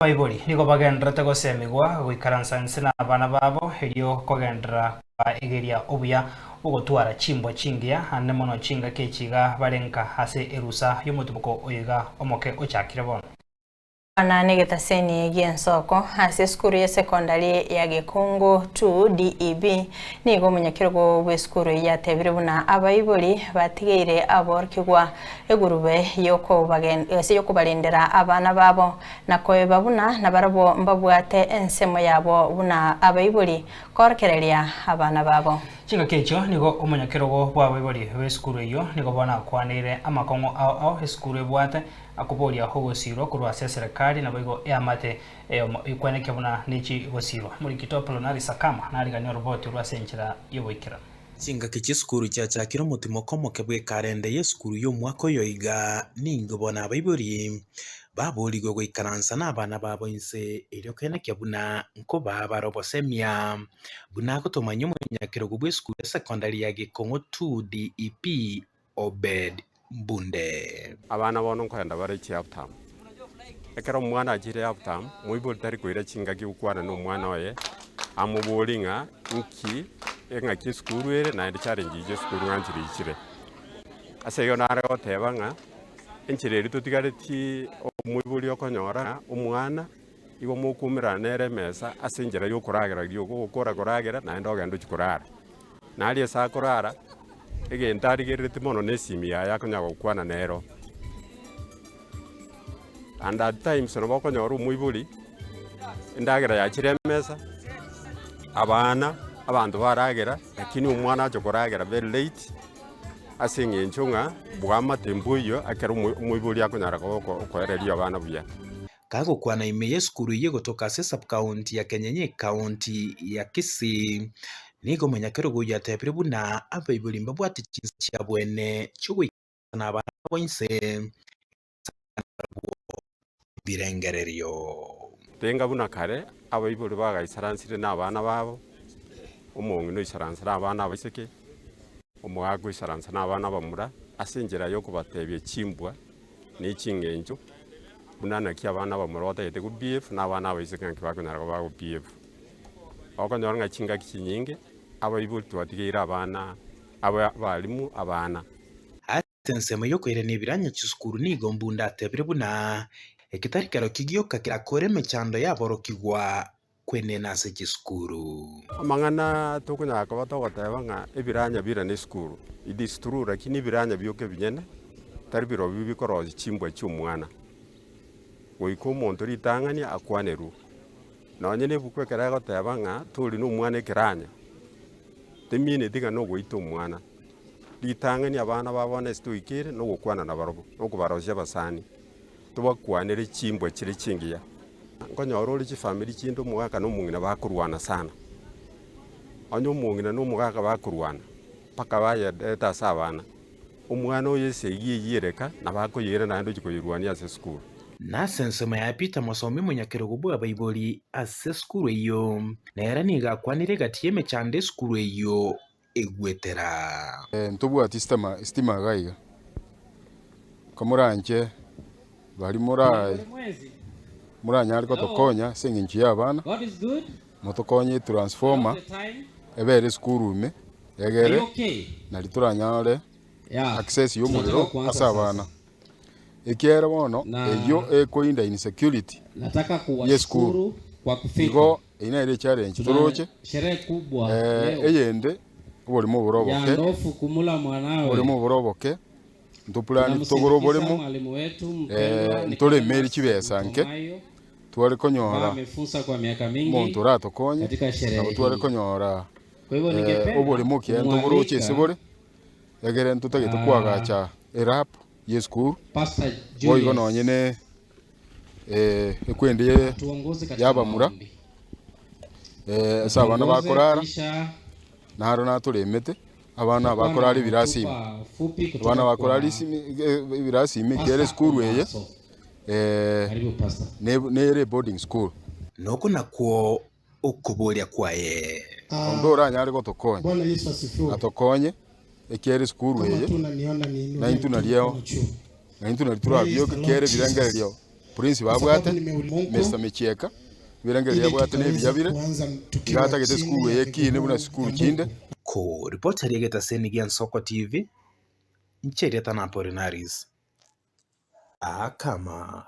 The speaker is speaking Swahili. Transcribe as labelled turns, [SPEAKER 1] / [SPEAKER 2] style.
[SPEAKER 1] Baibuli niko bagendera gosemigwa gwikaransa na abana babo elio kogendera egeria obuya ogotwara chimbwa chingia ane mono chinga kechiga barenka hase erusa yomutubuko oyiga omoke ochakire bono
[SPEAKER 2] ana negetaseni giensoko hase skuru ya sekondari ya Gekungu 2 DEB nigo munyakirgo bwe skuru ya tebire buna abayibuli batigeire aborkigwa egurube yoko balendera abana babo nakoye babuna nabarabo mbabwate ensemo yabo buna abayibuli korkerelia abana babo
[SPEAKER 1] chinga kecho nigo omunyakirgo bwa abayibuli bwe skuru yo nigo bona kwanire amakongo ao skuru bwate akuboria hogosiro kurwa serikali na bigo yamate ikwaneke buna nichi gosiro muri kitopolo nari sakama nari ganyo robot rwa senchira yoboikira
[SPEAKER 3] chinga kichi skuru cha kiro mutimo komoke bwe karende ye skuru yo mwako yoiga ningo bona abayibuli baboli go ikaransa na abana babo inse elio keneke buna nko barobosemia buna kotomanyo munyakiro bwe skuru secondary ya Gekungu 2 DEP Obed Bunde
[SPEAKER 4] abana bono kwenda bare chiaptam ekero umwana ajire aptam muibol tari koira chinga giukwana no mwana oye amubolinga nki enga kiskuru ere na challenge je skuru nganjiri ichire ase yo nare otebanga enchire ritutigare ti muiboli okonyora umwana igo mukumira nere mesa ase njira yo kuragera gyo gukora kuragera na ndogendo chikurara nali esa kurara egentari gerete mono nesimi ya konyago kwana nero and at times no bakonyoru muibuli ndagera ya chiremesa abana abantu baragera lakini umwana aje kuragera very late asinge nchunga bwama tembuyo akero muibuli akonyara ko ererio abana buya
[SPEAKER 3] kago kwana ime skuru ye gotoka sub county ya Kenyenye county ya Kisii nigo munyakero guya tebire buna abayibuli mbabwate chinsa bwene chugo na abana boinse birengererio
[SPEAKER 4] tenga buna kare abayibuli bagaisaransire na abana babo umuntu no isaransira abana baseke umuhago isaransa na abana bamura asengera yo kubatebye chimbwa ni chingenjo bunana ki abana bamura batayete ku BF na abana baseke nkibakonyara ko BF okonyora nga chinga kinyinge abayibuli twatigira abana abalimu abana
[SPEAKER 3] atensemo yo kwerene biranya chiskuru nigo mbunda tebire buna ekitarikaro kigioka kirakore mechando yaborokigwa kwenena se chiskuru
[SPEAKER 4] amangana tokunyaka batogoteba nga ebiranya bira ne skuru idisturu lakini ibiranya byoke binyene tari biro bibikorozi chimbwa cy'umwana goiko umuntu ritangania akwaneru nonyene bukwekera goteba nga turi n'umwana ekiranya temine diga no goito umwana ritangania abana babone stoikire no gukwana na barobo no kubarozya basani tubakwanire chimbwa kiri kingiya nkonyoro uri family chindo mwaka no mungina bakurwana sana anyo mungina no mwaka bakurwana paka baya data sabana umwana oyese yiyereka nabakoyera nando chikoyirwania se school
[SPEAKER 3] na sensema ya Peter Masomi munyakero gubwa bayiboli ase skuru iyo nera niga kwanire gatieme chande skuru iyo egwetera
[SPEAKER 5] ntobwa stima gaiga kamuranje bari muranya ariko tokonya senginchi abana motokonye transformer ebere skuru me egere na lituranyare access y'umuriro asabana ekera bono eyo ekoinda insecurity
[SPEAKER 6] nataka kuwashukuru kwa kufika
[SPEAKER 5] igo ina ile challenge turoche
[SPEAKER 6] sherehe kubwa
[SPEAKER 5] eyende boli mu buroboke
[SPEAKER 6] ndofu kumula mwanawe
[SPEAKER 5] boli mu buroboke ntupulani togorobolemo
[SPEAKER 6] mwalimu wetu
[SPEAKER 5] ntole meri kibesanke twale konyora
[SPEAKER 6] amefunza kwa miaka mingi
[SPEAKER 5] muntu rato konye
[SPEAKER 6] katika sherehe
[SPEAKER 5] twale konyora
[SPEAKER 6] kwa hivyo ningependa
[SPEAKER 5] oboli mu kiento buroche sibole yagere ntutagite kwagacha erap yeskuru
[SPEAKER 6] Pastor Julius
[SPEAKER 5] boigo nonyene ekwende yabamura sabana bakorara naro naturemete abana bakorari birasimi abana bakorari birasimi kere skuru eye nere boarding school
[SPEAKER 3] noko nakwo okubolia kwaye
[SPEAKER 5] ndora nyari gotokonye
[SPEAKER 7] Bwana Yesu asifiwe
[SPEAKER 5] atokonye ekere skuru eye
[SPEAKER 7] tunaniona ni
[SPEAKER 5] na intu naliyo na intu nalitura byo kere birangalio prince babwate Mr. Micheka birangeri yabwate nebiyabire igata gete skulu yekine buna skulu kinde
[SPEAKER 3] ko reporter yegeta Senigian Soko TV Ncheri Tanaporinaris Akama